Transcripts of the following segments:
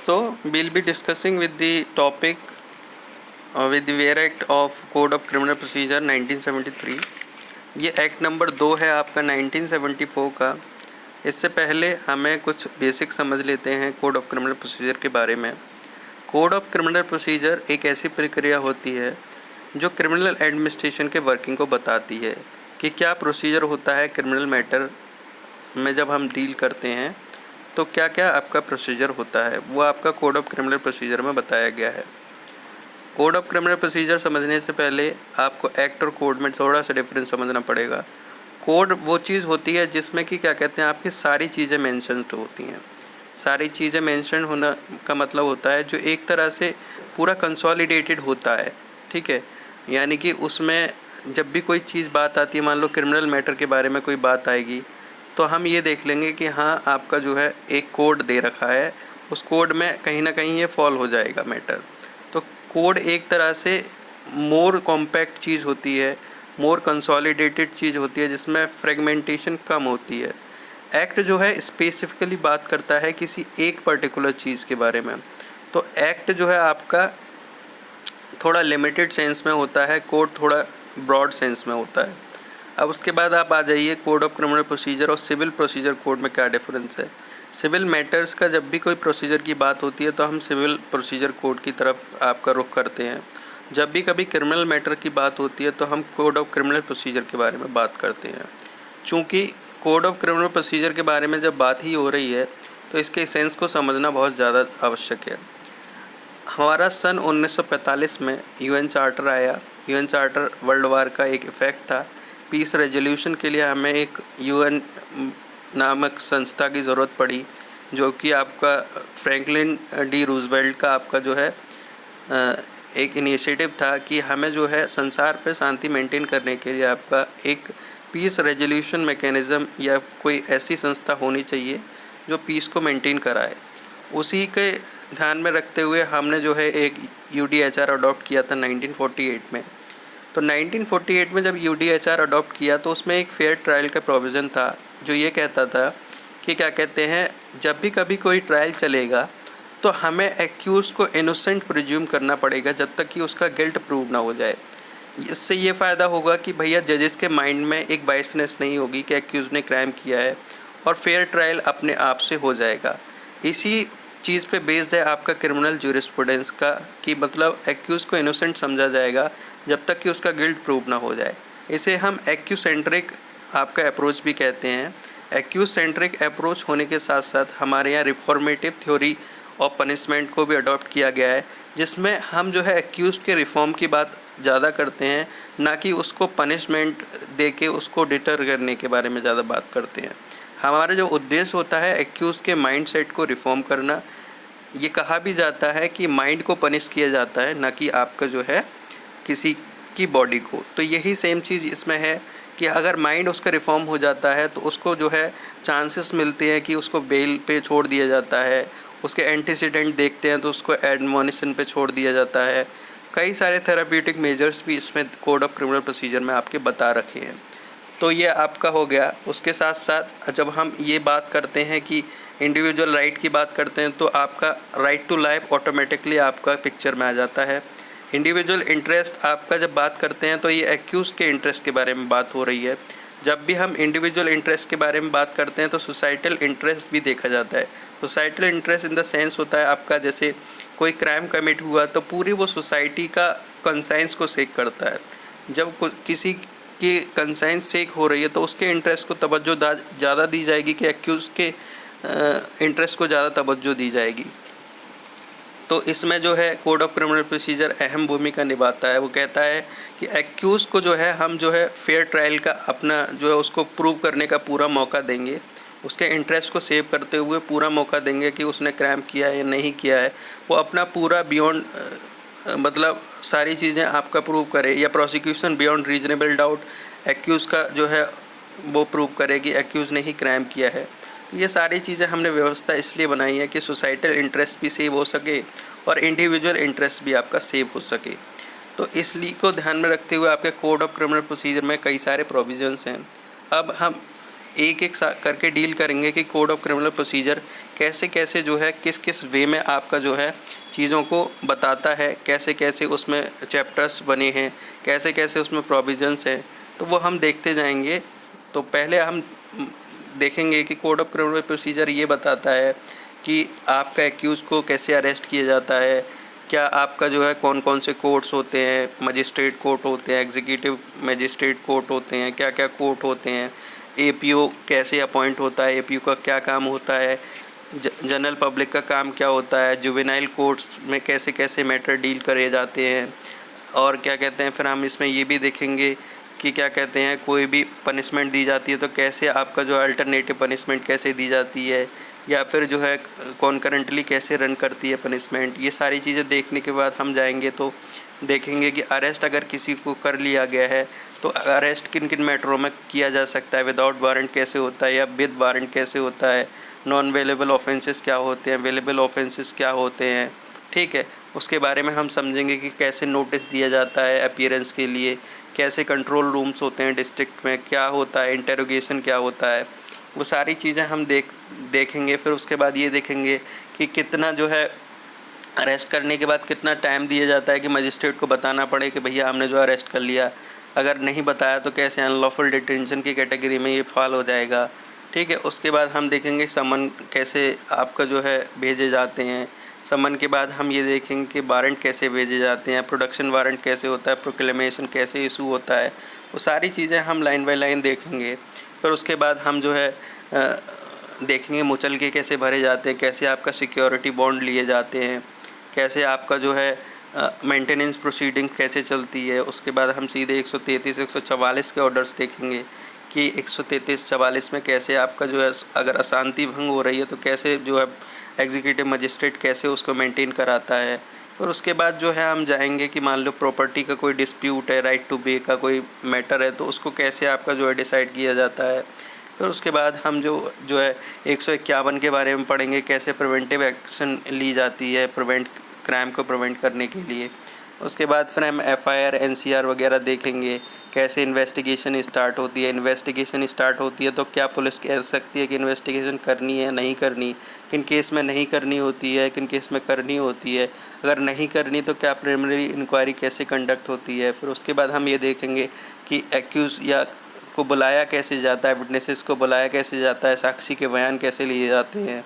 दोस्तों, we'll be discussing with the topic with the where act of code of criminal procedure 1973। ये act number 2 है आपका 1974 का। इससे पहले हमें कुछ बेसिक समझ लेते हैं कोड ऑफ क्रिमिनल प्रोसीजर के बारे में। कोड ऑफ क्रिमिनल प्रोसीजर एक ऐसी प्रक्रिया होती है जो क्रिमिनल एडमिनिस्ट्रेशन के वर्किंग को बताती है कि क्या प्रोसीजर होता है क्रिमिनल मैटर में। जब हम डील करते हैं तो क्या क्या आपका प्रोसीजर होता है, वो आपका कोड ऑफ क्रिमिनल प्रोसीजर में बताया गया है। कोड ऑफ क्रिमिनल प्रोसीजर समझने से पहले आपको एक्ट और कोड में थोड़ा सा डिफरेंस समझना पड़ेगा। कोड वो चीज़ होती है जिसमें कि क्या कहते हैं, आपकी सारी चीज़ें मेंशन होती हैं। सारी चीज़ें मेंशन होना का मतलब होता है जो एक तरह से पूरा कंसोलिडेटेड होता है, ठीक है। यानी कि उसमें जब भी कोई चीज़ बात आती है, मान लो क्रिमिनल मैटर के बारे में कोई बात आएगी, तो हम ये देख लेंगे कि हाँ आपका जो है एक कोड दे रखा है, उस कोड में कहीं ना कहीं ये फॉल हो जाएगा मैटर। तो कोड एक तरह से मोर कॉम्पैक्ट चीज़ होती है, मोर कंसोलिडेटेड चीज़ होती है जिसमें फ्रेगमेंटेशन कम होती है। एक्ट जो है स्पेसिफिकली बात करता है किसी एक पर्टिकुलर चीज़ के बारे में। तो एक्ट जो है आपका थोड़ा लिमिटेड सेंस में होता है, कोड थोड़ा ब्रॉड सेंस में होता है। अब उसके बाद आप आ जाइए कोड ऑफ क्रिमिनल प्रोसीजर और सिविल प्रोसीजर कोड में क्या डिफरेंस है। सिविल मैटर्स का जब भी कोई प्रोसीजर की बात होती है तो हम सिविल प्रोसीजर कोड की तरफ आपका रुख करते हैं। जब भी कभी क्रिमिनल मैटर की बात होती है तो हम कोड ऑफ क्रिमिनल प्रोसीजर के बारे में बात करते हैं। चूँकि कोड ऑफ क्रिमिनल प्रोसीजर के बारे में जब बात ही हो रही है तो इसके सेंस को समझना बहुत ज़्यादा आवश्यक है। हमारा सन 1945 में यूएन चार्टर आया। यूएन चार्टर वर्ल्ड वार का एक इफ़ेक्ट था। पीस रेजोल्यूशन के लिए हमें एक यूएन नामक संस्था की ज़रूरत पड़ी, जो कि आपका फ्रैंकलिन डी रूजवेल्ट का आपका जो है एक इनिशिएटिव था कि हमें जो है संसार पे शांति मेंटेन करने के लिए आपका एक पीस रेजोल्यूशन मैकेनिज़्म या कोई ऐसी संस्था होनी चाहिए जो पीस को मेंटेन कराए। उसी के ध्यान में रखते हुए हमने जो है एक यूडीएचआर अडॉप्ट किया था 1948 में। तो 1948 में जब यूडीएचआर अडॉप्ट किया तो उसमें एक फेयर ट्रायल का प्रोविज़न था जो ये कहता था कि क्या कहते हैं, जब भी कभी कोई ट्रायल चलेगा तो हमें एक्यूज़ को इनोसेंट प्रिज्यूम करना पड़ेगा जब तक कि उसका गिल्ट प्रूव ना हो जाए। इससे ये फ़ायदा होगा कि भैया जजेस के माइंड में एक बायसनेस नहीं होगी कि एक्यूज़ ने क्राइम किया है, और फेयर ट्रायल अपने आप से हो जाएगा। इसी चीज़ पे बेस्ड है आपका क्रिमिनल ज्यूरिस्प्रूडेंस का, कि मतलब एक्यूज़ को इनोसेंट समझा जाएगा जब तक कि उसका गिल्ट प्रूव ना हो जाए। इसे हम एक्यूसेंट्रिक आपका अप्रोच भी कहते हैं। एक्यूसेंट्रिक अप्रोच होने के साथ साथ हमारे यहाँ रिफॉर्मेटिव थ्योरी ऑफ पनिशमेंट को भी अडॉप्ट किया गया है, जिसमें हम जो है एक्यूज़ के रिफॉर्म की बात ज़्यादा करते हैं, ना कि उसको पनिशमेंट दे के उसको डिटर करने के बारे में ज़्यादा बात करते हैं। हमारा जो उद्देश्य होता है एक्यूज़ के माइंड सेट को रिफॉर्म करना। ये कहा भी जाता है कि माइंड को पनिश किया जाता है, ना कि आपका जो है किसी की बॉडी को। तो यही सेम चीज़ इसमें है कि अगर माइंड उसका रिफॉर्म हो जाता है तो उसको जो है चांसेस मिलते हैं कि उसको बेल पे छोड़ दिया जाता है, उसके एंटीसीडेंट देखते हैं तो उसको एडमोनिशन पे छोड़ दिया जाता है। कई सारे थेराप्यूटिक मेजर्स भी इसमें कोड ऑफ क्रिमिनल प्रोसीजर में आपके बता रखे हैं। तो ये आपका हो गया। उसके साथ साथ जब हम ये बात करते हैं कि इंडिविजुअल राइट की बात करते हैं तो आपका राइट टू लाइफ ऑटोमेटिकली आपका पिक्चर में आ जाता है। इंडिविजुअल इंटरेस्ट आपका जब बात करते हैं तो ये एक्यूज़ के इंटरेस्ट के बारे में बात हो रही है। जब भी हम इंडिविजुअल इंटरेस्ट के बारे में बात करते हैं तो सोसाइटल इंटरेस्ट भी देखा जाता है। Societal interest in the sense होता है आपका, जैसे कोई क्राइम कमिट हुआ तो पूरी वो सोसाइटी का कंसाइंस को सेक करता है। जब किसी की कंसाइंस सेक हो रही है तो उसके इंटरेस्ट को तवज्जो ज़्यादा दी जाएगी कि एक्यूज़ के इंटरेस्ट को ज़्यादा तवज्जो दी जाएगी। तो इसमें जो है कोड ऑफ क्रिमिनल प्रोसीजर अहम भूमिका निभाता है। वो कहता है कि एक्यूज़ को जो है हम जो है फेयर ट्रायल का अपना जो है उसको प्रूव करने का पूरा मौका देंगे, उसके इंटरेस्ट को सेव करते हुए पूरा मौका देंगे कि उसने क्राइम किया है या नहीं किया है। वो अपना पूरा बियॉन्ड मतलब सारी चीज़ें आपका प्रूव करे, या prosecution beyond reasonable doubt accuse का जो है वो प्रूव करे कि एक्यूज़ ने ही क्राइम किया है। ये सारी चीज़ें हमने व्यवस्था इसलिए बनाई है कि सोसाइटल इंटरेस्ट भी सेव हो सके और इंडिविजुअल इंटरेस्ट भी आपका सेव हो सके। तो इसलिए को ध्यान में रखते हुए आपके कोड ऑफ क्रिमिनल प्रोसीजर में कई सारे प्रोविजंस हैं। अब हम एक एक करके डील करेंगे कि कोड ऑफ क्रिमिनल प्रोसीजर कैसे कैसे जो है किस किस वे में आपका जो है चीज़ों को बताता है, कैसे कैसे उसमें चैप्टर्स बने हैं, कैसे कैसे उसमें प्रोविजंस हैं, तो वो हम देखते जाएंगे। तो पहले हम देखेंगे कि कोड ऑफ क्रिमिनल प्रोसीजर ये बताता है कि आपका एक्यूज़ को कैसे अरेस्ट किया जाता है, क्या आपका जो है कौन कौन से कोर्ट्स होते हैं, मजिस्ट्रेट कोर्ट होते हैं, एग्जीक्यूटिव मजिस्ट्रेट कोर्ट होते हैं, क्या क्या कोर्ट होते हैं, एपीओ कैसे अपॉइंट होता है, एपीओ का क्या काम होता है, जनरल पब्लिक का काम क्या होता है, जुवेनाइल कोर्ट्स में कैसे कैसे मैटर डील करे जाते हैं, और क्या कहते हैं फिर हम इसमें ये भी देखेंगे कि क्या कहते हैं कोई भी पनिशमेंट दी जाती है तो कैसे आपका जो अल्टरनेटिव पनिशमेंट कैसे दी जाती है, या फिर जो है कॉन्करेंटली कैसे रन करती है पनिशमेंट। ये सारी चीज़ें देखने के बाद हम जाएंगे तो देखेंगे कि अरेस्ट अगर किसी को कर लिया गया है तो अरेस्ट किन किन मैटरों में किया जा सकता है, विदाउट वारंट कैसे होता है या विद वारंट कैसे होता है, नॉन अवेलेबल ऑफेंसेस क्या होते हैं, अवेलेबल ऑफेंसेस क्या होते हैं, ठीक है। उसके बारे में हम समझेंगे कि कैसे नोटिस दिया जाता है अपीयरेंस के लिए, कैसे कंट्रोल रूम्स होते हैं डिस्ट्रिक्ट में, क्या होता है, इंटेरोगेशन क्या होता है, वो सारी चीज़ें हम देखेंगे। फिर उसके बाद ये देखेंगे कि कितना जो है अरेस्ट करने के बाद कितना टाइम दिया जाता है कि मजिस्ट्रेट को बताना पड़े कि भैया हमने जो अरेस्ट कर लिया। अगर नहीं बताया तो कैसे अनलॉफुल डिटेंशन की कैटेगरी में ये फॉल हो जाएगा, ठीक है। उसके बाद हम देखेंगे समन कैसे आपका जो है भेजे जाते हैं। समन के बाद हम ये देखेंगे कि वारंट कैसे भेजे जाते हैं, प्रोडक्शन वारंट कैसे होता है, प्रोक्लेमेशन कैसे इशू होता है, वो सारी चीज़ें हम लाइन बाय लाइन देखेंगे। फिर उसके बाद हम जो है देखेंगे मुचलके कैसे भरे जाते हैं, कैसे आपका सिक्योरिटी बॉन्ड लिए जाते हैं, कैसे आपका जो है मेंटेनेंस प्रोसीडिंग कैसे चलती है। उसके बाद हम सीधे 133 144 के ऑर्डर्स देखेंगे कि 133 44 में कैसे आपका जो है अगर अशांति भंग हो रही है तो कैसे जो है एग्जीक्यूटिव मजिस्ट्रेट कैसे उसको मेंटेन कराता है। और उसके बाद जो है हम जाएंगे कि मान लो प्रॉपर्टी का कोई डिस्प्यूट है, राइट टू पे का कोई मैटर है, तो उसको कैसे आपका जो है डिसाइड किया जाता है। फिर उसके बाद हम जो है 151 के बारे में पढ़ेंगे, कैसे प्रिवेंटिव एक्शन ली जाती है क्राइम को प्रिवेंट करने के लिए। उसके बाद फिर हम एफआईआर एनसीआर वगैरह देखेंगे, कैसे इन्वेस्टिगेशन स्टार्ट होती है। इन्वेस्टिगेशन स्टार्ट होती है तो क्या पुलिस कह सकती है कि इन्वेस्टिगेशन करनी है नहीं करनी, किन केस में नहीं करनी होती है, किन केस में करनी होती है, अगर नहीं करनी तो क्या प्रिलिमिनरी इंक्वायरी कैसे कंडक्ट होती है। फिर उसके बाद हम ये देखेंगे कि एक्यूज़ या को बुलाया कैसे जाता है, विटनेसेस को बुलाया कैसे जाता है, साक्षी के बयान कैसे लिए जाते हैं।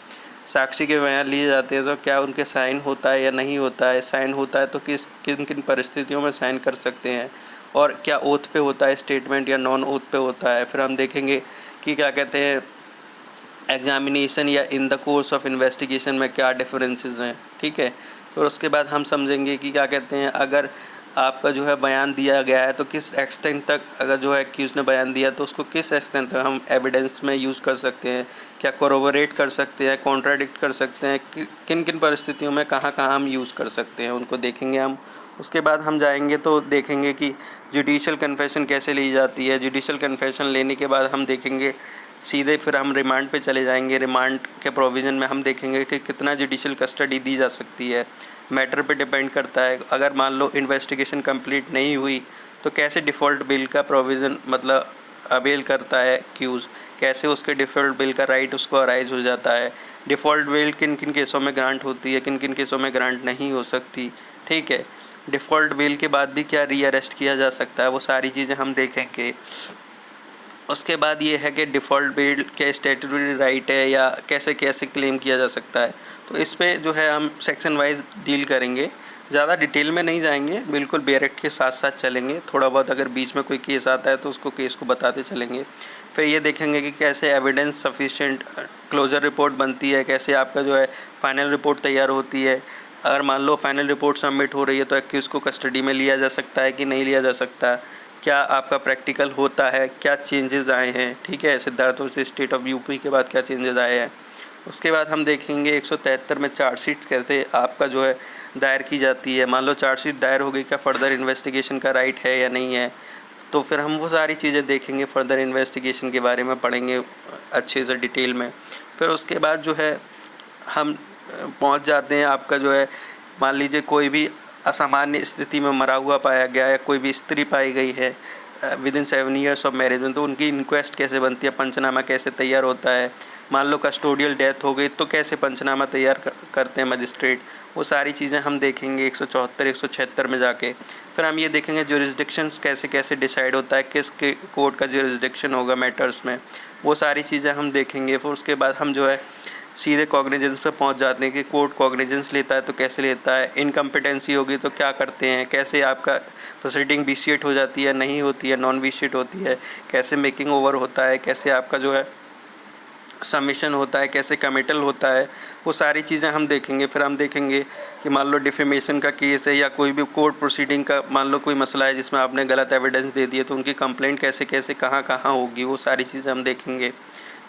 साक्षी के बयान लिए जाते हैं तो क्या उनके साइन होता है या नहीं होता है, साइन होता है तो किन किन परिस्थितियों में साइन कर सकते हैं, और क्या ओथ पे होता है स्टेटमेंट या नॉन ओथ पे होता है। फिर हम देखेंगे कि क्या कहते हैं एग्जामिनेशन या in the course of investigation में क्या डिफरेंसेस हैं, ठीक है। फिर उसके बाद हम समझेंगे कि क्या कहते हैं अगर आपका जो है बयान दिया गया है तो किस एक्सटेंट तक, अगर जो है एक्यूज़ ने बयान दिया तो उसको किस एक्सटेंट तक हम एविडेंस में यूज़ कर सकते हैं, क्या कोरोबोरेट कर सकते हैं, कॉन्ट्राडिक्ट कर सकते हैं, किन किन परिस्थितियों में कहाँ कहाँ हम यूज़ कर सकते हैं, उनको देखेंगे हम। उसके बाद हम जाएंगे तो देखेंगे कि जुडिशल कन्फेशन कैसे ली जाती है। जुडिशल कन्फेशन लेने के बाद हम देखेंगे सीधे फिर हम रिमांड पे चले जाएंगे। रिमांड के प्रोविज़न में हम देखेंगे कि कितना जुडिशल कस्टडी दी जा सकती है, मैटर पे डिपेंड करता है। अगर मान लो इन्वेस्टिगेशन कंप्लीट नहीं हुई तो कैसे डिफ़ॉल्ट बिल का प्रोविज़न मतलब अवेल करता है एक्यूज़, कैसे उसके डिफ़ॉल्ट बिल का राइट उसको अराइज हो जाता है, डिफ़ॉल्ट बिल किन किन केसों में ग्रांट होती है, किन किन केसों में ग्रांट नहीं हो सकती, ठीक है। डिफ़ॉल्ट बिल के बाद भी क्या री अरेस्ट किया जा सकता है, वो सारी चीज़ें हम देखेंगे। उसके बाद ये है कि डिफ़ॉल्ट बिल क्या स्टैट्यूटरी राइट है या कैसे कैसे क्लेम किया जा सकता है। तो इस पे जो है हम सेक्शन वाइज डील करेंगे, ज़्यादा डिटेल में नहीं जाएंगे, बिल्कुल बेरेक्ट के साथ साथ चलेंगे। थोड़ा बहुत अगर बीच में कोई केस आता है तो उसको केस को बताते चलेंगे। फिर ये देखेंगे कि कैसे एविडेंस सफिशिएंट क्लोजर रिपोर्ट बनती है, कैसे आपका जो है फाइनल रिपोर्ट तैयार होती है। अगर मान लो फाइनल रिपोर्ट सबमिट हो रही है तो एक्यूज़ को कस्टडी में लिया जा सकता है कि नहीं लिया जा सकता, क्या आपका प्रैक्टिकल होता है, क्या चेंजेस आए हैं, ठीक है। सिद्धार्थ से स्टेट ऑफ यूपी के बाद क्या चेंजेस आए हैं। उसके बाद हम देखेंगे 173 में चार्जशीट कैसे आपका जो है दायर की जाती है। मान लो चार्जशीट दायर हो गई, क्या फ़र्दर इन्वेस्टिगेशन का राइट है या नहीं है, तो फिर हम वो सारी चीज़ें देखेंगे, फ़र्दर इन्वेस्टिगेशन के बारे में पढ़ेंगे अच्छे से डिटेल में। फिर उसके बाद जो है हम पहुंच जाते हैं आपका जो है मान लीजिए कोई भी असामान्य स्थिति में मरा हुआ पाया गया है, कोई भी स्त्री पाई गई है with in 7 years of marriage में, तो उनकी इंक्वेस्ट कैसे बनती है, पंचनामा कैसे तैयार होता है, मान लो कस्टोडियल डेथ हो गई तो कैसे पंचनामा तैयार करते हैं मजिस्ट्रेट, वो सारी चीज़ें हम देखेंगे 174 176 में जाके। फिर हम ये देखेंगे ज्यूरिसडिक्शंस कैसे कैसे डिसाइड होता है, किस के कोर्ट का ज्यूरिसडिक्शन होगा मैटर्स में, वो सारी चीज़ें हम देखेंगे। फिर उसके बाद हम जो है सीधे कॉग्निजेंस पे पहुंच जाते हैं कि कोर्ट कॉग्निजेंस लेता है तो कैसे लेता है, इनकम्पिटेंसी होगी तो क्या करते हैं, कैसे आपका प्रोसीडिंग विशिएट हो जाती है, नहीं होती है, नॉन विशिएट होती है, कैसे मेकिंग ओवर होता है, कैसे आपका जो है सबमिशन होता है, कैसे कमिटल होता है, वो सारी चीज़ें हम देखेंगे। फिर हम देखेंगे कि मान लो डिफेमेशन का केस है या कोई भी कोर्ट प्रोसीडिंग का मान लो कोई मसला है जिसमें आपने गलत एविडेंस दे दिए तो उनकी कंप्लेंट कैसे कैसे कहाँ कहाँ होगी, वो सारी चीज़ें हम देखेंगे।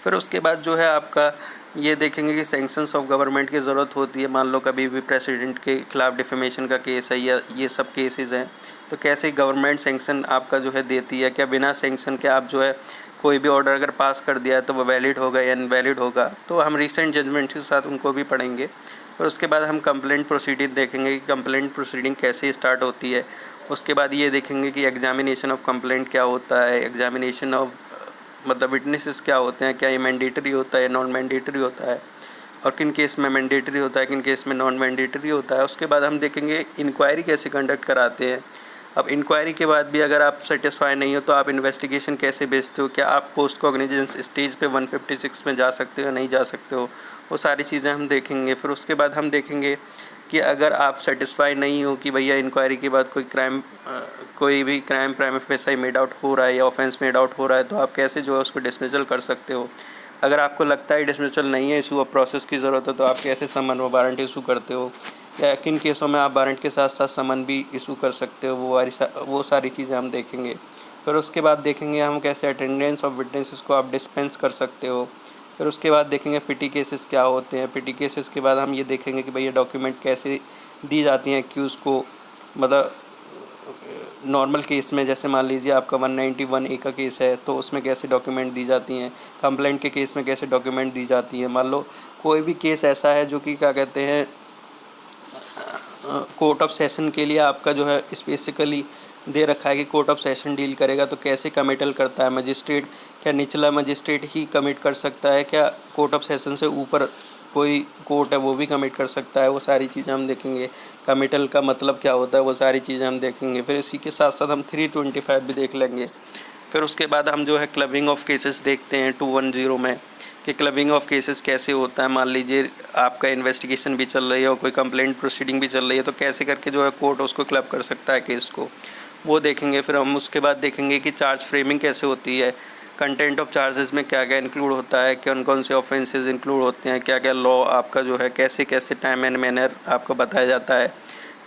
फिर उसके बाद जो है आपका ये देखेंगे कि सैंक्शंस ऑफ गवर्नमेंट की ज़रूरत होती है, मान लो कभी भी प्रेसिडेंट के खिलाफ डिफेमेशन का केस है या ये सब केसेस हैं तो कैसे गवर्नमेंट सैंक्शन आपका जो है देती है, क्या बिना सैंक्शन के आप जो है कोई भी ऑर्डर अगर पास कर दिया है तो वो वैलिड होगा या इनवैलिड होगा। तो हम रिसेंट जजमेंट के साथ उनको भी पढ़ेंगे। और उसके बाद हम कंप्लेंट प्रोसीडिंग देखेंगे कि कंप्लेंट प्रोसीडिंग कैसे स्टार्ट होती है। उसके बाद ये देखेंगे कि एग्जामिनेशन ऑफ कंप्लेंट क्या होता है, एग्जामिनेशन ऑफ मतलब विटनेसेस क्या होते हैं, क्या ये मैंडेटरी होता है, नॉन मैंडेटरी होता है, और किन केस में मैंडेटरी होता है, किन केस में नॉन मैंडेटरी होता है। उसके बाद हम देखेंगे इंक्वायरी कैसे कंडक्ट कराते हैं। अब इंक्वायरी के बाद भी अगर आप सेटिस्फाई नहीं हो तो आप इन्वेस्टिगेशन कैसे भेजते हो, क्या आप पोस्ट कॉग्निजेंस स्टेज पे 156 में जा सकते हो या नहीं जा सकते हो, वो सारी चीज़ें हम देखेंगे। फिर उसके बाद हम देखेंगे कि अगर आप सेटिस्फाई नहीं हो कि भैया इंक्वायरी के बाद कोई भी crime prime facie made out हो रहा है या ऑफेंस मेड आउट हो रहा है तो आप कैसे जो है उसको डिसमिसल कर सकते हो। अगर आपको लगता है डिसमिसल नहीं है, इशू ऑफ प्रोसेस की ज़रूरत है, तो आप कैसे समन व वारंट इशू करते हो, या किन केसों में आप वारंट के साथ साथ समन भी इशू कर सकते हो, वो सारी चीज़ें हम देखेंगे। फिर उसके बाद देखेंगे हम कैसे अटेंडेंस ऑफ विटनेसेस को आप डिस्पेंस कर सकते हो। फिर उसके बाद देखेंगे पिटी केसेस क्या होते हैं। पिटी केसेस के बाद हम ये देखेंगे कि भैया डॉक्यूमेंट कैसे दी जाती हैं एक्यूज़ को, मतलब नॉर्मल केस में जैसे मान लीजिए आपका 191A का केस है तो उसमें कैसे डॉक्यूमेंट दी जाती हैं, कंप्लेंट के केस में कैसे डॉक्यूमेंट दी जाती हैं। मान लो कोई भी केस ऐसा है जो कि क्या कहते हैं कोर्ट ऑफ सेशन के लिए आपका जो है स्पेसिकली दे रखा है कि कोर्ट ऑफ सेशन डील करेगा तो कैसे कमिटल करता है मजिस्ट्रेट, क्या निचला मजिस्ट्रेट ही कमिट कर सकता है, क्या कोर्ट ऑफ सेशन से ऊपर कोई कोर्ट है वो भी कमिट कर सकता है, वो सारी चीज़ें हम देखेंगे। कमिटल का मतलब क्या होता है वो सारी चीज़ें हम देखेंगे। फिर इसी के साथ साथ हम 325 भी देख लेंगे। फिर उसके बाद हम जो है क्लबिंग ऑफ केसेस देखते हैं 210 में कि क्लबिंग ऑफ केसेस कैसे होता है। मान लीजिए आपका इन्वेस्टिगेशन भी चल रही है और कोई कंप्लेंट प्रोसीडिंग भी चल रही है तो कैसे करके जो है कोर्ट उसको क्लब कर सकता है केस को, वो देखेंगे। फिर हम उसके बाद देखेंगे कि चार्ज फ्रेमिंग कैसे होती है, कंटेंट ऑफ चार्जेस में क्या क्या इंक्लूड होता है, कौन कौन से ऑफेंसेस इंक्लूड होते हैं, क्या क्या लॉ आपका जो है कैसे कैसे टाइम एंड मैनर आपको बताया जाता है,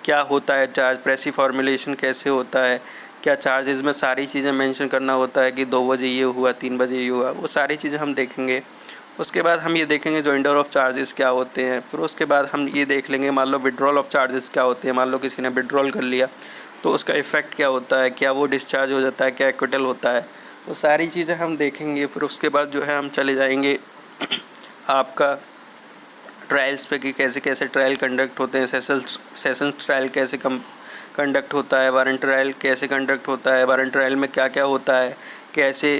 क्या होता है चार्ज प्रेसी फॉर्मुलेशन कैसे होता है, क्या चार्जेस में सारी चीज़ें मेंशन करना होता है कि 2 बजे ये हुआ 3 बजे ये हुआ, वो सारी चीज़ें हम देखेंगे। उसके बाद हम ये देखेंगे जोइंडर ऑफ चार्जेस क्या होते हैं। फिर उसके बाद हम ये देख लेंगे मान लो विड्रॉल ऑफ चार्जेस क्या होते हैं। मान लो किसी ने विड्रॉल कर लिया तो उसका इफ़ेक्ट क्या होता है, क्या वो डिस्चार्ज हो जाता है, क्या एक्विटल होता है, वो सारी चीज़ें हम देखेंगे। फिर उसके बाद जो है हम चले जाएंगे आपका ट्रायल्स पे कि कैसे कैसे ट्रायल कंडक्ट होते हैं, सेशंस ट्रायल कैसे कंडक्ट होता है, वारंट ट्रायल कैसे कंडक्ट होता है, वारंट ट्रायल में क्या क्या होता है, कैसे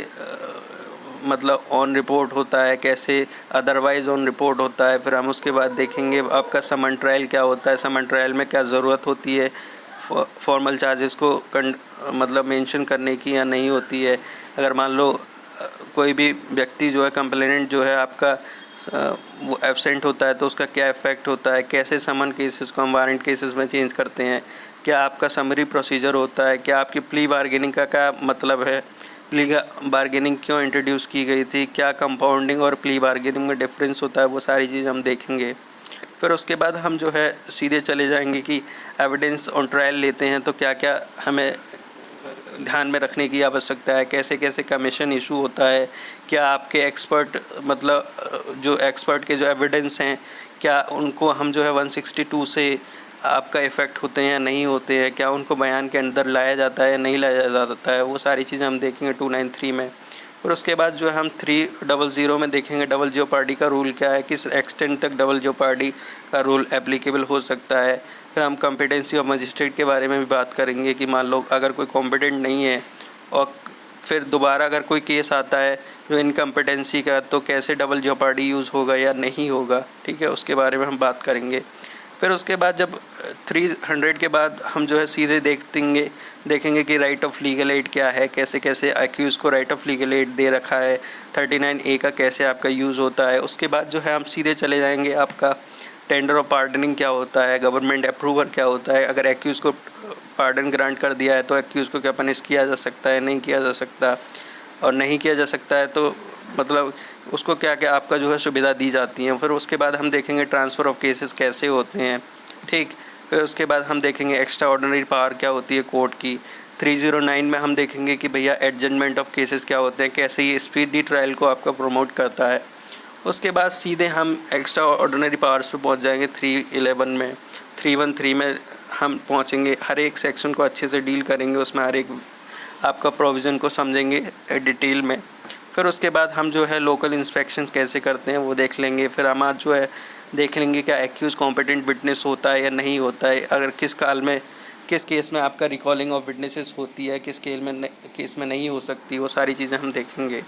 मतलब ऑन रिपोर्ट होता है, कैसे अदरवाइज़ ऑन रिपोर्ट होता है। फिर हम उसके बाद देखेंगे आपका समन ट्रायल क्या होता है, समन ट्रायल में क्या ज़रूरत होती है फॉर्मल चार्जेस को मतलब मेंशन करने की या नहीं होती है। अगर मान लो कोई भी व्यक्ति जो है कंप्लेनेंट जो है आपका वो एब्सेंट होता है तो उसका क्या इफ़ेक्ट होता है, कैसे समन केसेस को हम वारंट केसेस में चेंज करते हैं, क्या आपका समरी प्रोसीजर होता है, क्या आपकी प्ली बार्गेनिंग का क्या मतलब है, प्ली बार्गेनिंग क्यों इंट्रोड्यूस की गई थी, क्या कंपाउंडिंग और प्ली बार्गेनिंग में डिफरेंस होता है, वो सारी चीज़ हम देखेंगे। फिर उसके बाद हम जो है सीधे चले जाएंगे कि एविडेंस ऑन ट्रायल लेते हैं तो क्या क्या हमें ध्यान में रखने की आवश्यकता है, कैसे कैसे कमीशन इशू होता है, क्या आपके एक्सपर्ट मतलब जो एक्सपर्ट के जो एविडेंस हैं क्या उनको हम जो है 162 से आपका इफ़ेक्ट होते हैं या नहीं होते हैं, क्या उनको बयान के अंदर लाया जाता है या नहीं लाया जाता है, वो सारी चीज़ें हम देखेंगे 293 में। और उसके बाद जो है हम 300 में देखेंगे डबल जेओपार्डी का रूल क्या है, किस एक्सटेंट तक डबल जेओपार्डी का रूल एप्लीकेबल हो सकता है। फिर हम कॉम्पिटेंसी ऑफ मजिस्ट्रेट के बारे में भी बात करेंगे कि मान लो अगर कोई कॉम्पिटेंट नहीं है और फिर दोबारा अगर कोई केस आता है जो इनकम्पिटेंसी का, तो कैसे डबल जेओपार्डी यूज़ होगा या नहीं होगा, ठीक है, उसके बारे में हम बात करेंगे। फिर उसके बाद जब 300 के बाद हम जो है सीधे देखेंगे कि राइट ऑफ लीगल एड क्या है, कैसे कैसे एक्यूज़ को राइट ऑफ लीगल एड दे रखा है, 39A का कैसे आपका यूज़ होता है। उसके बाद जो है हम सीधे चले जाएंगे आपका टेंडर ऑफ पार्डनिंग क्या होता है, गवर्नमेंट अप्रूवल क्या होता है, अगर एक्यूज़ को पार्डन ग्रांट कर दिया है तो एक्यूज़ को क्या पनिश किया जा सकता है, नहीं किया जा सकता, और नहीं किया जा सकता है तो मतलब उसको क्या क्या आपका जो है सुविधा दी जाती है। फिर उसके बाद हम देखेंगे ट्रांसफ़र ऑफ केसेस कैसे होते हैं, ठीक। फिर उसके बाद हम देखेंगे एक्स्ट्रा ऑर्डिनरी पावर क्या होती है कोर्ट की। 309 में हम देखेंगे कि भैया एडजमेंट ऑफ केसेस क्या होते हैं, कैसे ये स्पीडी ट्रायल को आपका प्रमोट करता है। उसके बाद सीधे हम एक्स्ट्रा ऑर्डिनरी पावर्स पे पहुंच जाएंगे 311 में। 313 में हम पहुंचेंगे, हर एक सेक्शन को अच्छे से डील करेंगे, उसमें हर एक आपका प्रोविज़न को समझेंगे डिटेल में। फिर उसके बाद हम जो है लोकल इंस्पेक्शन कैसे करते हैं वो देख लेंगे। फिर हम आज जो है देख लेंगे क्या एक्यूज़ कॉम्पिटेंट विटनेस होता है या नहीं होता है, अगर किस केस में आपका रिकॉलिंग ऑफ विटनेसेस होती है, किस केस में नहीं हो सकती, वो सारी चीज़ें हम देखेंगे।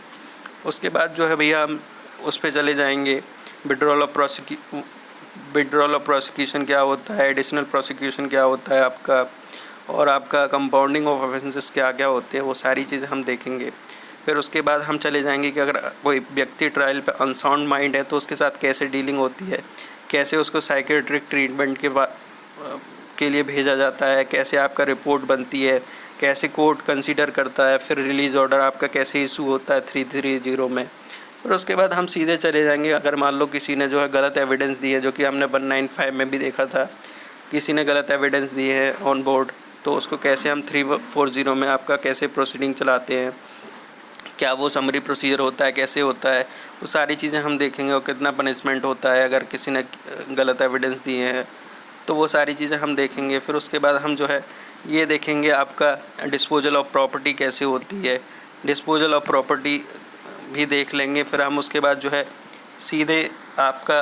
उसके बाद जो है भैया हम उस पर चले जाएंगे, विड्रॉल ऑफ प्रोसिक्यूशन क्या होता है, एडिशनल प्रोसिक्यूशन क्या होता है आपका, और आपका कंपाउंडिंग ऑफ ऑफेंसेस क्या क्या होते हैं, वो सारी चीज़ें हम देखेंगे। फिर उसके बाद हम चले जाएंगे कि अगर कोई व्यक्ति ट्रायल पे अनसाउंड माइंड है तो उसके साथ कैसे डीलिंग होती है, कैसे उसको साइकेट्रिक ट्रीटमेंट के लिए भेजा जाता है, कैसे आपका रिपोर्ट बनती है, कैसे कोर्ट कंसीडर करता है, फिर रिलीज़ ऑर्डर आपका कैसे इशू होता है 330 में। और उसके बाद हम सीधे चले जाएंगे, अगर मान लो किसी ने जो है गलत एविडेंस दी है, जो कि हमने 195 में भी देखा था, किसी ने गलत एविडेंस दिए हैं ऑन बोर्ड, तो उसको कैसे हम 340 में आपका कैसे प्रोसीडिंग चलाते हैं, क्या वो समरी प्रोसीजर होता है, कैसे होता है, वो सारी चीज़ें हम देखेंगे। और कितना पनिशमेंट होता है अगर किसी ने गलत एविडेंस दिए हैं, तो वो सारी चीज़ें हम देखेंगे। फिर उसके बाद हम जो है ये देखेंगे आपका डिस्पोजल ऑफ प्रॉपर्टी कैसे होती है, डिस्पोजल ऑफ प्रॉपर्टी भी देख लेंगे। फिर हम उसके बाद जो है सीधे आपका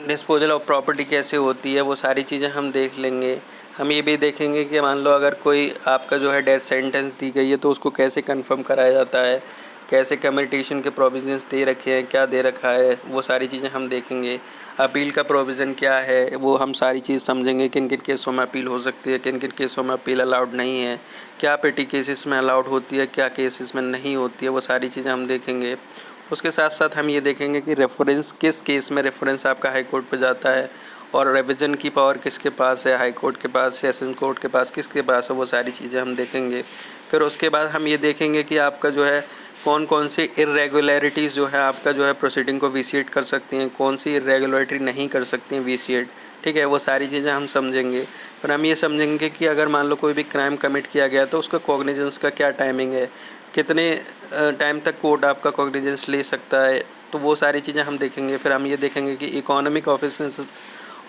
डिस्पोजल ऑफ प्रॉपर्टी कैसे होती है वो सारी चीज़ें हम देख लेंगे। हम ये भी देखेंगे कि मान लो अगर कोई आपका जो है डेथ सेंटेंस दी गई है तो उसको कैसे कंफर्म कराया जाता है, कैसे कम्यूटेशन के प्रोविजंस दे रखे हैं, क्या दे रखा है, वो सारी चीज़ें हम देखेंगे। अपील का प्रोविज़न क्या है वो हम सारी चीज़ समझेंगे, किन किन केसों में अपील हो सकती है, किन किन केसों में अपील अलाउड नहीं है, क्या पेटी केसेस में अलाउड होती है, क्या केसेस में नहीं होती है, वो सारी चीज़ें हम देखेंगे। उसके साथ साथ हम ये देखेंगे कि रेफरेंस किस केस में रेफरेंस आपका हाई कोर्ट पे जाता है, और रिवीजन की पावर किसके पास है, हाई कोर्ट के पास, सेशन कोर्ट के पास, किसके पास है, वो सारी चीज़ें हम देखेंगे। फिर उसके बाद हम ये देखेंगे कि आपका जो है कौन कौन सी इरेगुलरिटीज़ जो है आपका जो है प्रोसीडिंग को विसिएट कर सकती हैं, कौन सी इरेगुलरिटी नहीं कर सकती हैं विसिएट, ठीक है, वो सारी चीज़ें हम समझेंगे। फिर हम ये समझेंगे कि अगर मान लो कोई भी क्राइम कमिट किया गया तो उसका कॉग्निजेंस का क्या टाइमिंग है, कितने टाइम तक कोर्ट आपका कॉग्निजेंस ले सकता है, तो वो सारी चीज़ें हम देखेंगे। फिर हम ये देखेंगे कि इकोनॉमिक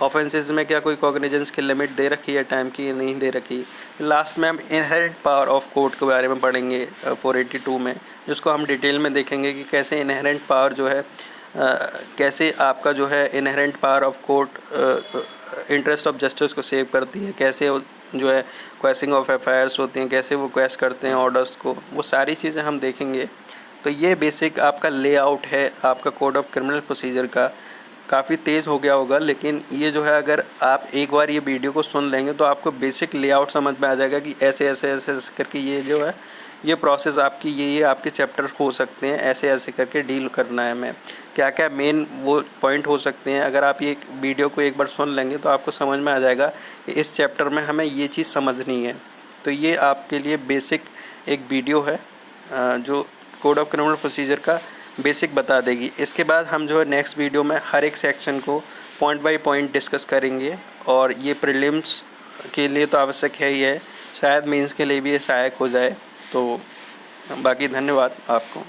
ऑफेंसेस में क्या कोई कॉग्निजेंस की लिमिट दे रखी है टाइम की या नहीं दे रखी। लास्ट में हम इनहेरेंट पावर ऑफ कोर्ट के बारे में पढ़ेंगे 482 में, जिसको हम डिटेल में देखेंगे कि कैसे इनहेरेंट पावर जो है कैसे आपका जो है inherent power of court interest of justice को सेव करती है, कैसे जो है क्वेसिंग ऑफ एफआईआर्स होती हैं, कैसे वो क्वेस करते हैं ऑर्डर्स को, वो सारी चीज़ें हम देखेंगे। तो ये बेसिक आपका लेआउट है आपका कोड ऑफ क्रिमिनल प्रोसीजर का। काफ़ी तेज़ हो गया होगा, लेकिन ये जो है अगर आप एक बार ये वीडियो को सुन लेंगे तो आपको बेसिक लेआउट समझ में आ जाएगा कि ऐसे ऐसे ऐसे ऐसे करके ये जो है ये प्रोसेस आपकी ये आपके चैप्टर हो सकते हैं, ऐसे ऐसे करके डील करना है हमें, क्या क्या मेन वो पॉइंट हो सकते हैं। अगर आप ये वीडियो को एक बार सुन लेंगे तो आपको समझ में आ जाएगा कि इस चैप्टर में हमें ये चीज़ समझनी है। तो ये आपके लिए बेसिक एक वीडियो है जो कोड ऑफ क्रिमिनल प्रोसीजर का बेसिक बता देगी। इसके बाद हम जो है नेक्स्ट वीडियो में हर एक सेक्शन को पॉइंट बाय पॉइंट डिस्कस करेंगे, और ये प्रीलिम्स के लिए तो आवश्यक है ही है, शायद मेंस के लिए भी ये सहायक हो जाए। तो बाकी धन्यवाद आपको।